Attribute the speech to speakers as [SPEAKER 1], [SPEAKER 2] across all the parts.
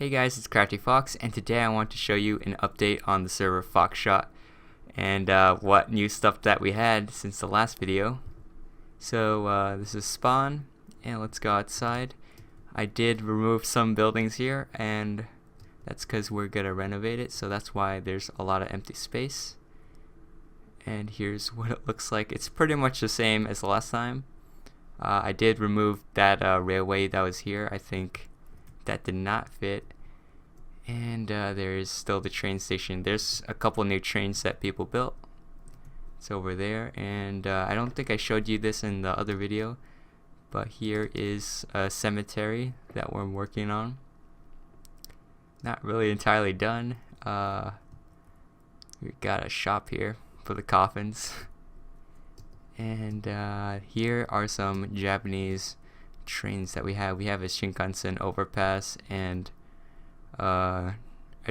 [SPEAKER 1] Hey guys, it's Crafty Fox, and today I want to show you an update on the server FoxShot and what new stuff that we had since the last video. So this is spawn, and let's go outside. I did remove some buildings here, and that's because we're gonna renovate it, so that's why there's a lot of empty space. And here's what it looks like. It's pretty much the same as the last time. I did remove that railway that was here. I think that did not fit. And there is still the train station. There's a couple new trains that people built. It's over there, and I don't think I showed you this in the other video, but here is a cemetery that we're working on. Not really entirely done. We got a shop here for the coffins. And here are some Japanese trains that we have. We have a Shinkansen overpass and a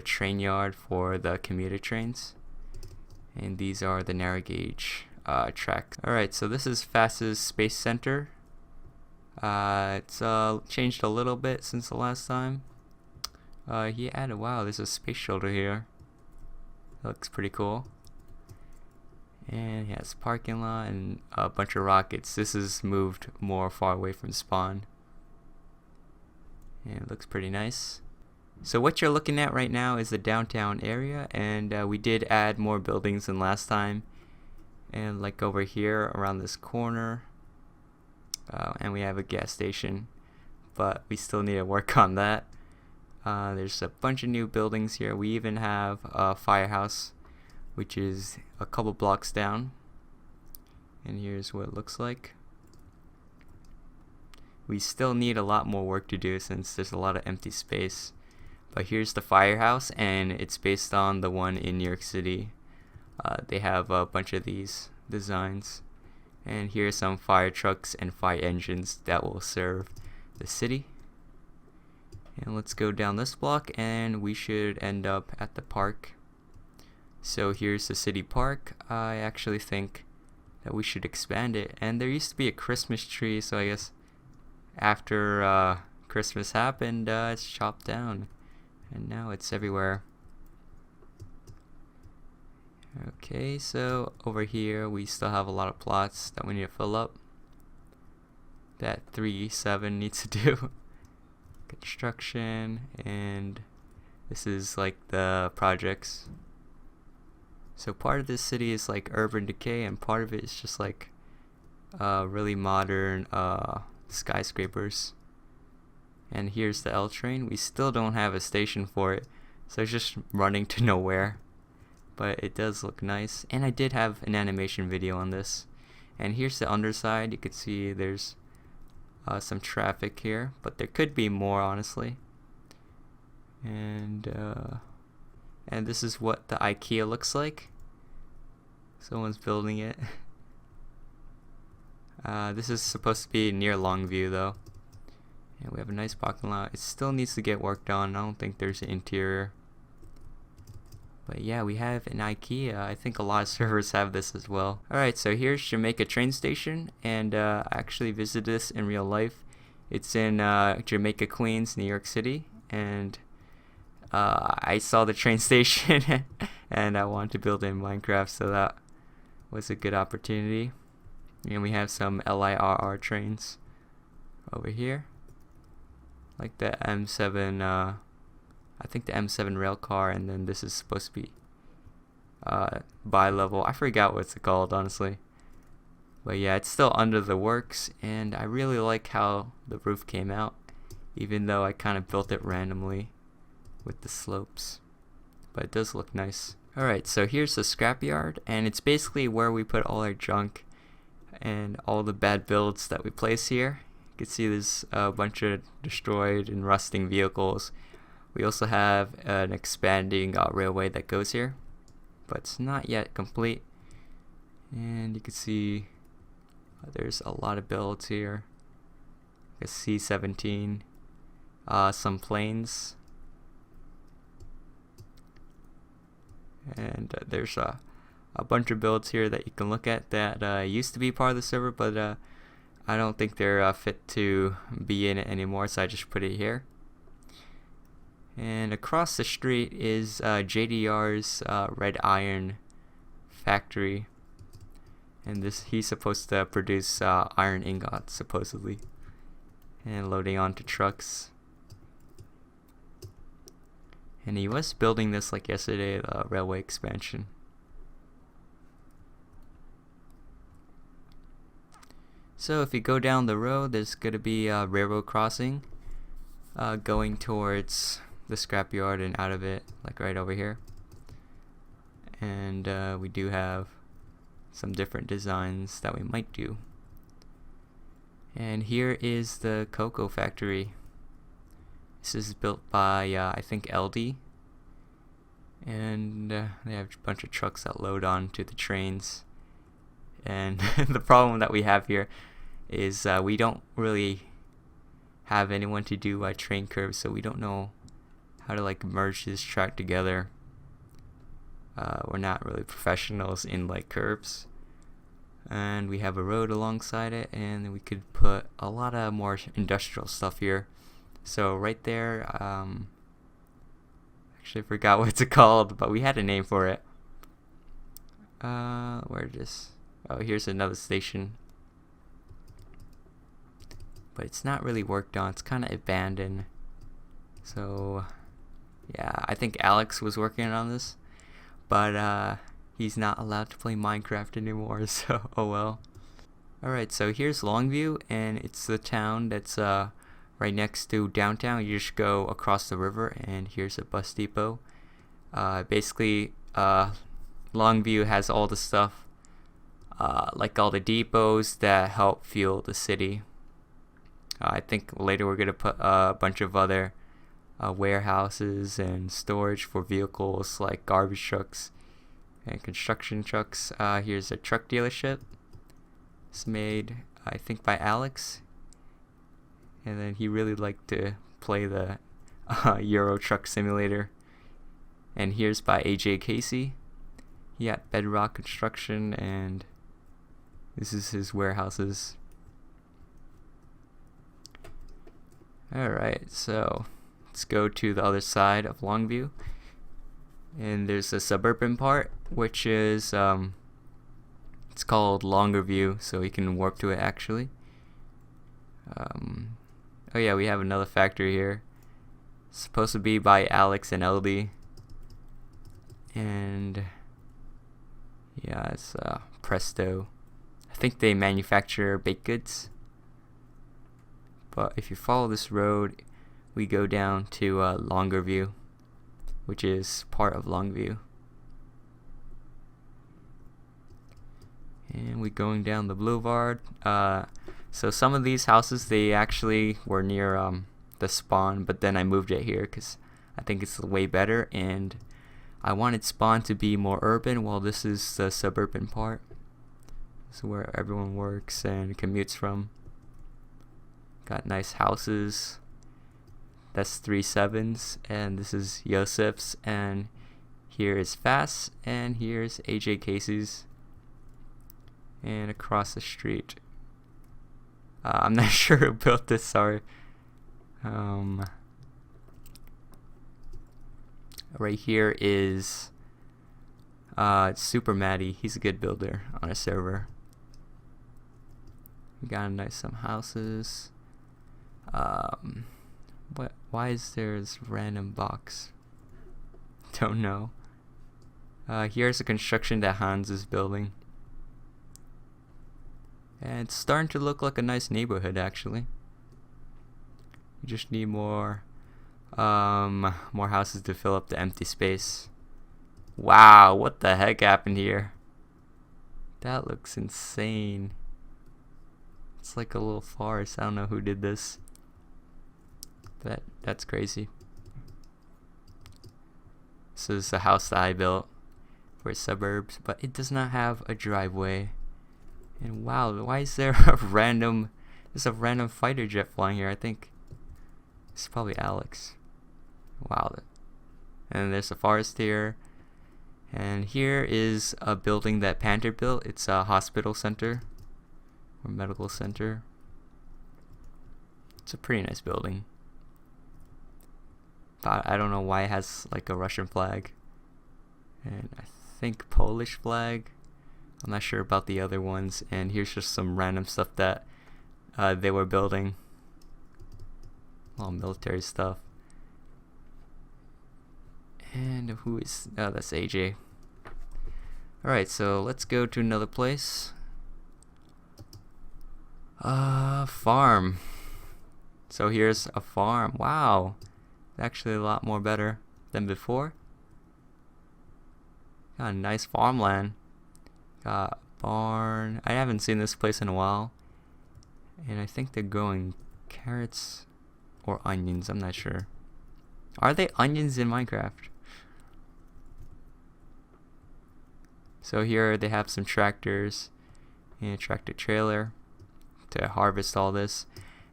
[SPEAKER 1] train yard for the commuter trains, and these are the narrow gauge tracks. Alright, so this is Fast's Space Center. It's changed a little bit since the last time. He added, wow, there's a space shuttle here. That looks pretty cool. And he has a parking lot and a bunch of rockets. This is moved more far away from spawn, and it looks pretty nice. So what you're looking at right now is the downtown area, and we did add more buildings than last time. And like over here around this corner, and we have a gas station, but we still need to work on that. There's a bunch of new buildings here. We even have a firehouse, which is a couple blocks down, and here's what it looks like. We still need a lot more work to do since there's a lot of empty space. But here's the firehouse, and it's based on the one in New York City. They have a bunch of these designs. And here's some fire trucks and fire engines that will serve the city. And let's go down this block, and we should end up at the park. So here's the city park. I actually think that we should expand it. And there used to be a Christmas tree, so I guess after Christmas happened, it's chopped down. And now it's everywhere. Okay, so over here we still have a lot of plots that we need to fill up. That 3-7 needs to do. Construction, and this is like the projects. So part of this city is like urban decay, and part of it is just like really modern skyscrapers. And here's the L train. We still don't have a station for it, so it's just running to nowhere, but it does look nice. And I did have an animation video on this. And here's the underside. You can see there's some traffic here, but there could be more, honestly. And this is what the IKEA looks like. Someone's building it. This is supposed to be near Longview though. And we have a nice parking lot. It still needs to get worked on. I don't think there's an interior. But yeah, we have an IKEA. I think a lot of servers have this as well. Alright, so here's Jamaica train station, and I actually visited this in real life. It's in Jamaica, Queens, New York City, and I saw the train station and I wanted to build it in Minecraft, so that was a good opportunity. And we have some LIRR trains over here, like the M7, I think the M7 rail car, and then this is supposed to be bi-level. I forgot what it's called, honestly. But yeah, it's still under the works, and I really like how the roof came out, even though I kind of built it randomly with the slopes. But it does look nice. Alright, so here's the scrapyard, and it's basically where we put all our junk and all the bad builds that we place here. You can see there's a bunch of destroyed and rusting vehicles. We also have an expanding railway that goes here, but it's not yet complete. And you can see there's a lot of builds here. A C-17, some planes, and there's a bunch of builds here that you can look at that used to be part of the server, but I don't think they're fit to be in it anymore, so I just put it here. And across the street is JDR's red iron factory, and he's supposed to produce iron ingots supposedly, and loading onto trucks. And he was building this like yesterday, the railway expansion. So if you go down the road, there's going to be a railroad crossing going towards the scrapyard and out of it, like right over here. And we do have some different designs that we might do. And here is the cocoa factory. This is built by I think LD, and they have a bunch of trucks that load onto the trains. And the problem that we have here is we don't really have anyone to do train curves, so we don't know how to like merge this track together. We're not really professionals in like curves, and we have a road alongside it, and we could put a lot of more industrial stuff here. So right there, actually forgot what it's called, but we had a name for it. Where is? Oh, here's another station, but it's not really worked on. It's kind of abandoned. So yeah, I think Alex was working on this, but he's not allowed to play Minecraft anymore, so oh well. Alright, so here's Longview, and it's the town that's right next to downtown. You just go across the river, and here's a bus depot. Basically, Longview has all the stuff, like all the depots that help fuel the city. I think later we're going to put a bunch of other warehouses and storage for vehicles like garbage trucks and construction trucks. Here's a truck dealership. It's made, I think, by Alex, and then he really liked to play the Euro Truck Simulator. And here's by AJ Casey. He got Bedrock Construction, and this is his warehouses. Alright, so let's go to the other side of Longview, and there's a suburban part, which is it's called Longer View, so you can warp to it actually. Oh yeah, we have another factory here. It's supposed to be by Alex and LD, and yeah, it's Presto. I think they manufacture baked goods. But if you follow this road, we go down to Longer View, which is part of Longview. And we're going down the boulevard. So some of these houses, they actually were near the spawn, but then I moved it here because I think it's way better, and I wanted spawn to be more urban, while this is the suburban part. This is where everyone works and commutes from. Got nice houses. That's 3-7s, and this is Yosef's, and here is Fast, and here's AJ Casey's. And across the street, I'm not sure who built this, sorry. Right here is Super Matty. He's a good builder on a server. We got some houses. Why is there this random box? Don't know. Here's a construction that Hans is building. And it's starting to look like a nice neighborhood, actually. You just need more houses to fill up the empty space. Wow, what the heck happened here? That looks insane. It's like a little forest. I don't know who did this. That's crazy. This is the house that I built for Suburbs, but it does not have a driveway. And wow, why is there there's a random fighter jet flying here? I think it's probably Alex. Wow. And there's a forest here. And here is a building that Panther built. It's a hospital center or medical center. It's a pretty nice building. I don't know why it has like a Russian flag. And I think Polish flag. I'm not sure about the other ones. And here's just some random stuff that they were building. All military stuff. And who is... Oh, that's AJ. Alright, so let's go to another place. Farm. So here's a farm. Wow. Actually a lot more better than before. Got a nice farmland. Got a barn. I haven't seen this place in a while. And I think they're growing carrots or onions. I'm not sure. Are they onions in Minecraft? So here they have some tractors and a tractor trailer to harvest all this.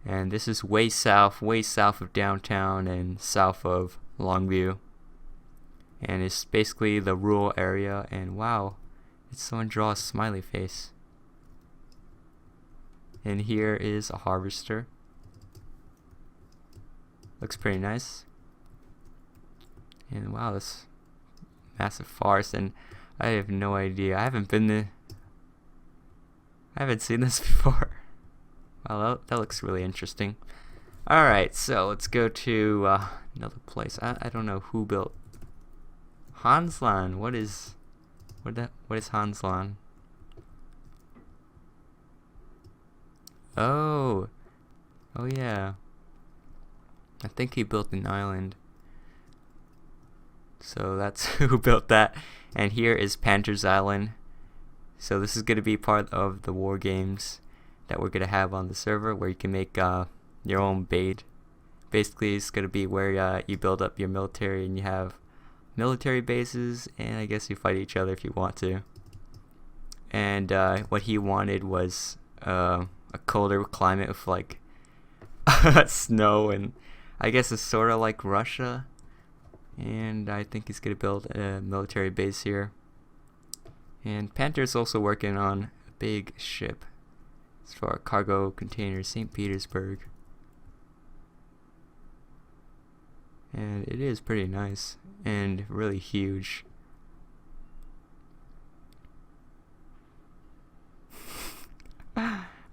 [SPEAKER 1] And this is way south of downtown and south of Longview. And it's basically the rural area. And wow, did someone draw a smiley face? And here is a harvester. Looks pretty nice. And wow, this massive forest. And I have no idea. I haven't been there. I haven't seen this before. Wow, that looks really interesting. Alright, so let's go to another place. I don't know who built Hanslan. What is Hanslan? Oh yeah. I think he built an island. So that's who built that. And here is Panter's Island. So this is going to be part of the war games that we're going to have on the server, where you can make your own bait. Basically, it's going to be where you build up your military and you have military bases, and I guess you fight each other if you want to. And what he wanted was a colder climate with like snow, and I guess it's sort of like Russia. And I think he's going to build a military base here. And Panther's also working on a big ship. It's for a cargo container, St. Petersburg. And it is pretty nice and really huge.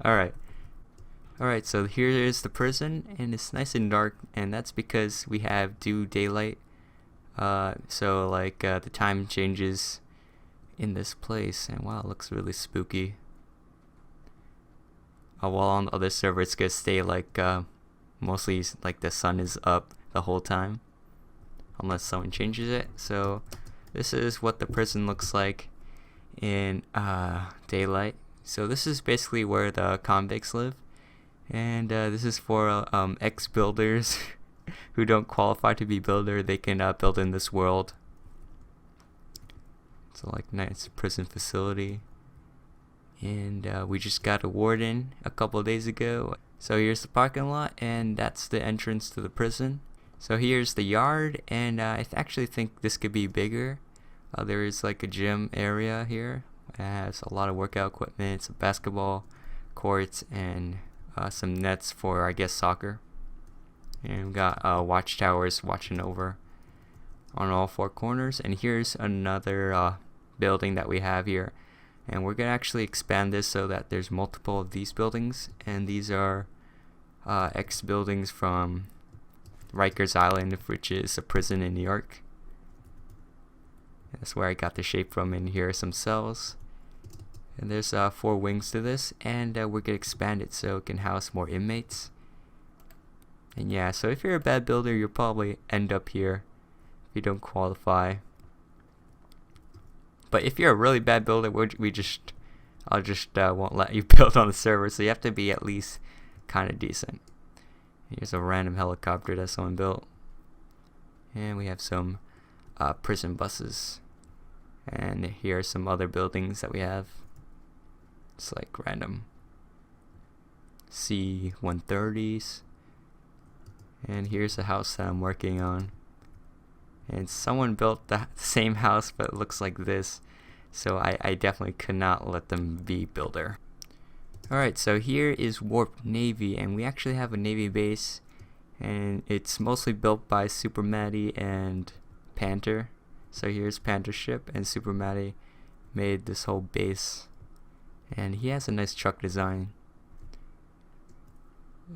[SPEAKER 1] Alright, so here is the prison, and it's nice and dark, and that's because we have daylight. So like the time changes in this place, and wow, it looks really spooky. While on the other server it's gonna stay like mostly like the sun is up the whole time, unless someone changes it. So this is what the prison looks like in daylight. So this is basically where the convicts live, and this is for ex-builders who don't qualify to be builder. They can build in this world. So like nice prison facility. And we just got a warden a couple of days ago. So here's the parking lot, and that's the entrance to the prison. So here's the yard, and I actually think this could be bigger. There is like a gym area here. It has a lot of workout equipment, some basketball courts, and some nets for, I guess, soccer. And we've got watchtowers watching over on all four corners. And here's another building that we have here. And we're going to actually expand this so that there's multiple of these buildings. And these are ex-buildings from Rikers Island, which is a prison in New York. That's where I got the shape from. And here are some cells. And there's 4 wings to this. And we're going to expand it so it can house more inmates. And yeah, so if you're a bad builder, you'll probably end up here if you don't qualify. But if you're a really bad builder, I'll just won't let you build on the server. So you have to be at least kind of decent. Here's a random helicopter that someone built. And we have some prison buses. And here are some other buildings that we have. It's like random C-130s. And here's a house that I'm working on. And someone built the same house, but it looks like this. So I definitely could not let them be builder. Alright, so here is Warp Navy, and we actually have a Navy base. and it's mostly built by Super Matty and Panther. So here's Panther's ship, and Super Matty made this whole base, and he has a nice truck design.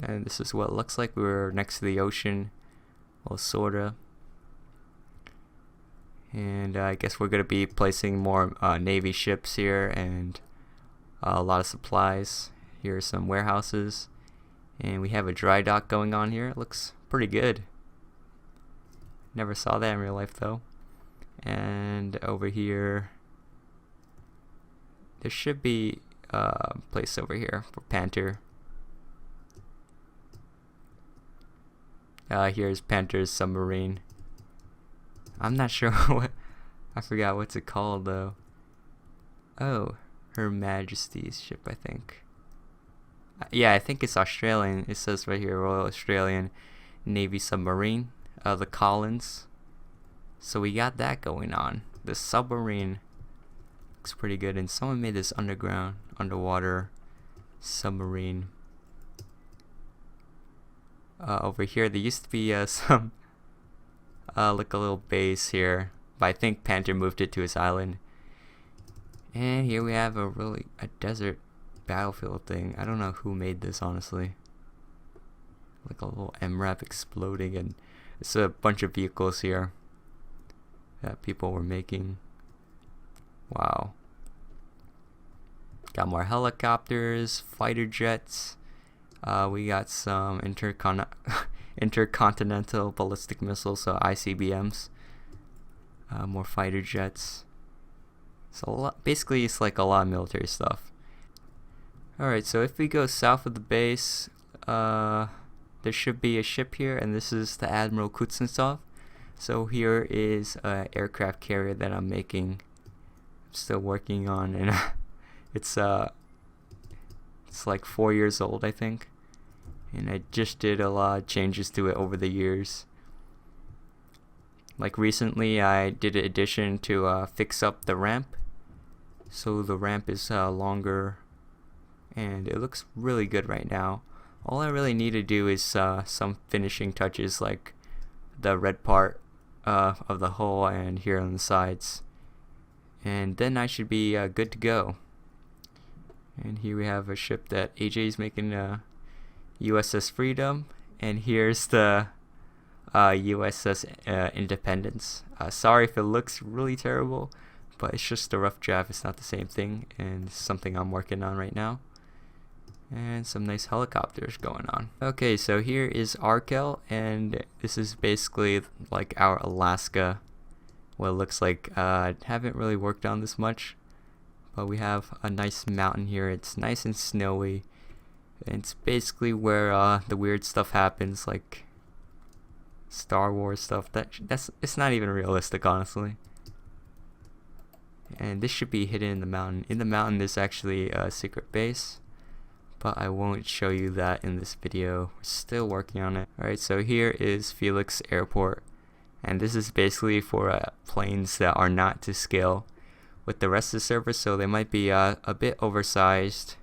[SPEAKER 1] And this is what it looks like. We're next to the ocean, well, sorta. And I guess we're gonna be placing more Navy ships here, and a lot of supplies. Here are some warehouses, and we have a dry dock going on here. It looks pretty good. Never saw that in real life though. And over here, there should be a place over here for Panther. Here's Panther's submarine. I'm not sure what, I forgot what's it called though. Oh, Her Majesty's ship, I think. Yeah, I think it's Australian. It says right here, Royal Australian Navy submarine, the Collins. So we got that going on. The submarine looks pretty good, and someone made this underwater submarine. Over here, there used to be some like a little base here, but I think Panther moved it to his island. And here we have a desert battlefield thing. I don't know who made this, honestly. Like a little MRAP exploding, and it's a bunch of vehicles here that people were making. Wow. Got more helicopters, fighter jets. We got some intercontinental ballistic missiles, so ICBMs. More fighter jets. So basically, it's like a lot of military stuff. Alright, so if we go south of the base, there should be a ship here, and this is the Admiral Kuznetsov. So here is an aircraft carrier that I'm making. I'm still working on, and it's like 4 years old, I think. And I just did a lot of changes to it over the years. Like recently, I did an addition to fix up the ramp. So the ramp is longer, and it looks really good right now. All I really need to do is some finishing touches, like the red part of the hull and here on the sides. And then I should be good to go. And here we have a ship that AJ is making, USS Freedom, and here's the USS Independence. Sorry if it looks really terrible, but it's just a rough draft. It's not the same thing, and it's something I'm working on right now. And some nice helicopters going on. Okay, so here is Arkel, and this is basically like our Alaska, what it looks like. I haven't really worked on this much, but we have a nice mountain here. It's nice and snowy. It's basically where the weird stuff happens, like Star Wars stuff. It's not even realistic, honestly. And this should be hidden in the mountain. In the mountain, there's actually a secret base, but I won't show you that in this video. We're still working on it. Alright, so here is Felix Airport, and this is basically for planes that are not to scale with the rest of the server, so they might be a bit oversized.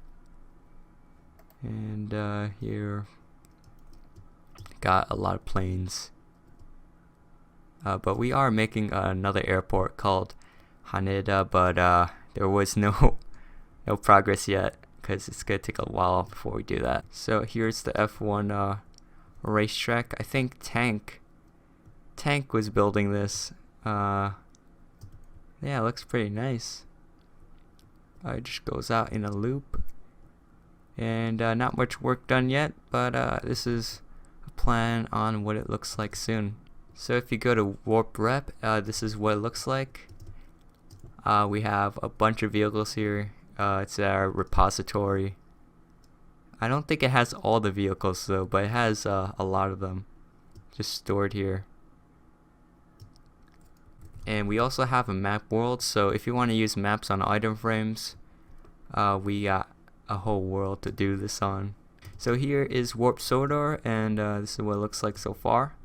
[SPEAKER 1] And here got a lot of planes, but we are making another airport called Haneda, but there was no progress yet, because it's gonna take a while before we do that. So here's the F1 racetrack. I think Tank was building this. Yeah, it looks pretty nice. It just goes out in a loop. And not much work done yet, but this is a plan on what it looks like soon. So if you go to Warp Rep, this is what it looks like. We have a bunch of vehicles here. It's our repository. I don't think it has all the vehicles though, but it has a lot of them just stored here. And we also have a map world, so if you want to use maps on item frames, we got a whole world to do this on. So here is Warp Sodor, and this is what it looks like so far.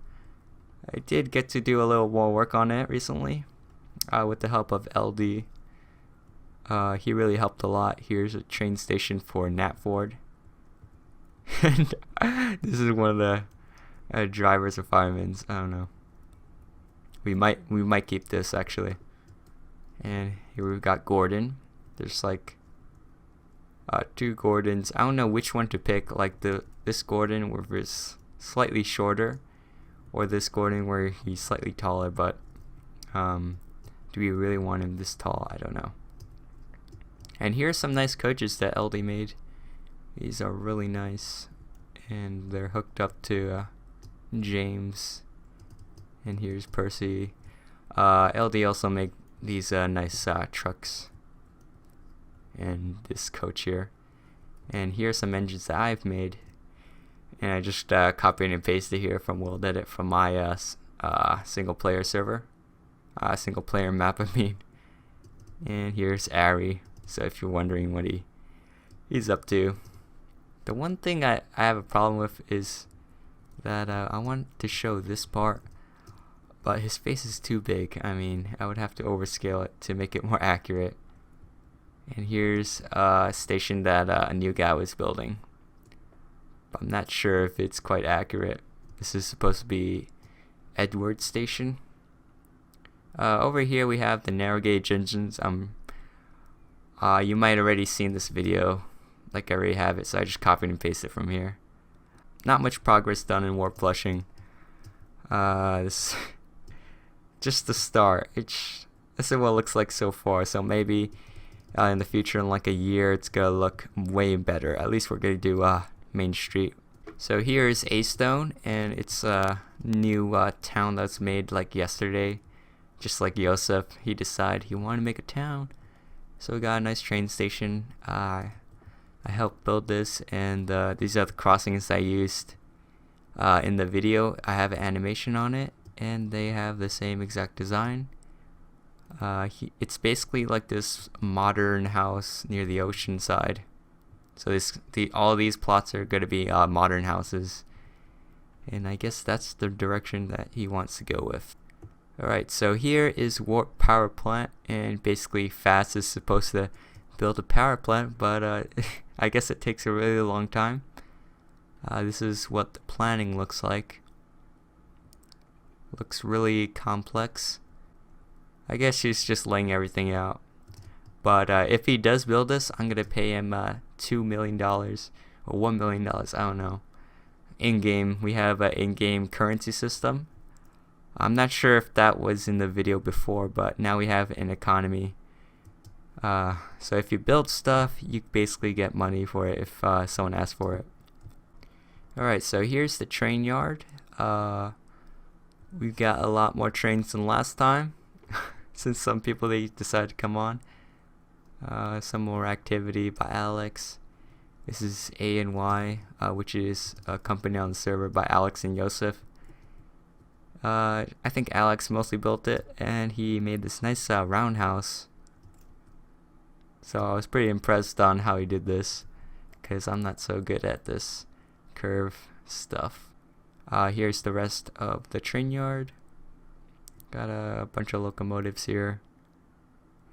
[SPEAKER 1] I did get to do a little more work on it recently with the help of LD. He really helped a lot. Here's a train station for Natford. And this is one of the drivers or firemen. I don't know. We might keep this actually. And here we've got Gordon. There's like 2 Gordons. I don't know which one to pick. Like this Gordon where it's slightly shorter, or this Gordon where he's slightly taller. But do we really want him this tall? I don't know. And here's some nice coaches that LD made. These are really nice, and they're hooked up to James. And here's Percy. LD also made these nice trucks. And this coach here. And here's some engines that I've made. And I just copied and pasted here from World Edit from my single player server. Single player map, I mean. And here's Ari. So if you're wondering what he's up to. The one thing I have a problem with is that I want to show this part, but his face is too big. I mean, I would have to overscale it to make it more accurate. And here's a station that a new guy was building. But I'm not sure if it's quite accurate. This is supposed to be Edward Station. Over here we have the narrow gauge engines. You might already seen this video, like I already have it, so I just copied and pasted it from here. Not much progress done in warp flushing. This just the start. This is what it looks like so far. So maybe in the future, in like a year, it's gonna look way better. At least we're gonna do Main Street. So here's A-Stone, and it's a new town that's made like yesterday. Just like Yosef, he decided he wanted to make a town. So we got a nice train station. I helped build this, and these are the crossings I used in the video. I have an animation on it, and they have the same exact design. It's basically like this modern house near the ocean side. So all these plots are going to be modern houses, and I guess that's the direction that he wants to go with. Alright, so here is Warp Power Plant, and basically Fast is supposed to build a power plant, but I guess it takes a really long time. This is what the planning looks like. Looks really complex. I guess she's just laying everything out. But if he does build this, I'm going to pay him $2 million or $1 million, I don't know. In-game, we have an in-game currency system. I'm not sure if that was in the video before, but now we have an economy. So if you build stuff, you basically get money for it if someone asks for it. Alright, so here's the train yard. We've got a lot more trains than last time, since some people they decided to come on. Some more activity by Alex. This is A&Y, which is a company on the server by Alex and Yosef. I think Alex mostly built it, and he made this nice roundhouse. So I was pretty impressed on how he did this, because I'm not so good at this curve stuff. Here's the rest of the train yard. Got a bunch of locomotives here,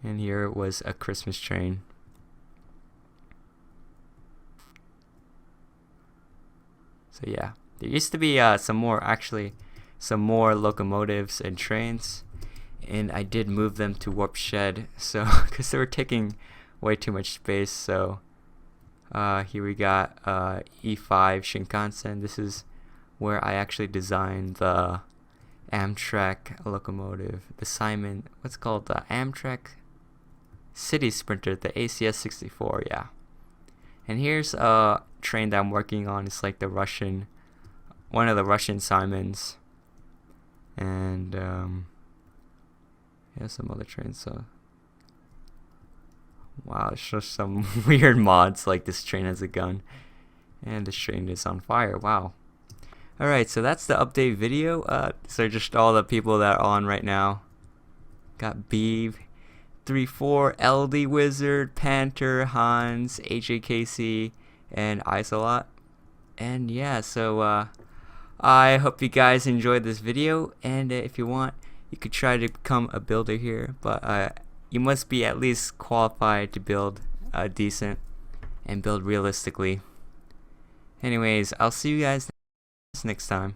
[SPEAKER 1] and here was a Christmas train. So yeah, there used to be some more locomotives and trains, and I did move them to Warp Shed, so because they were taking way too much space. So here we got E5 Shinkansen. This is where I actually designed the Amtrak locomotive, the Simon, what's called the Amtrak City Sprinter, the ACS 64, yeah. And here's a train that I'm working on. It's like the Russian, one of the Russian Simons. And yeah, some other trains. So wow, it's just some weird mods, like this train has a gun, and this train is on fire. Wow. Alright, so that's the update video. These are just all the people that are on right now. Got Beeve, 3-4, LD Wizard, Panther, Hans, AJKC, and Isolot. And yeah, so I hope you guys enjoyed this video, and if you want, you could try to become a builder here, but you must be at least qualified to build decent and build realistically. Anyways, I'll see you guys next time.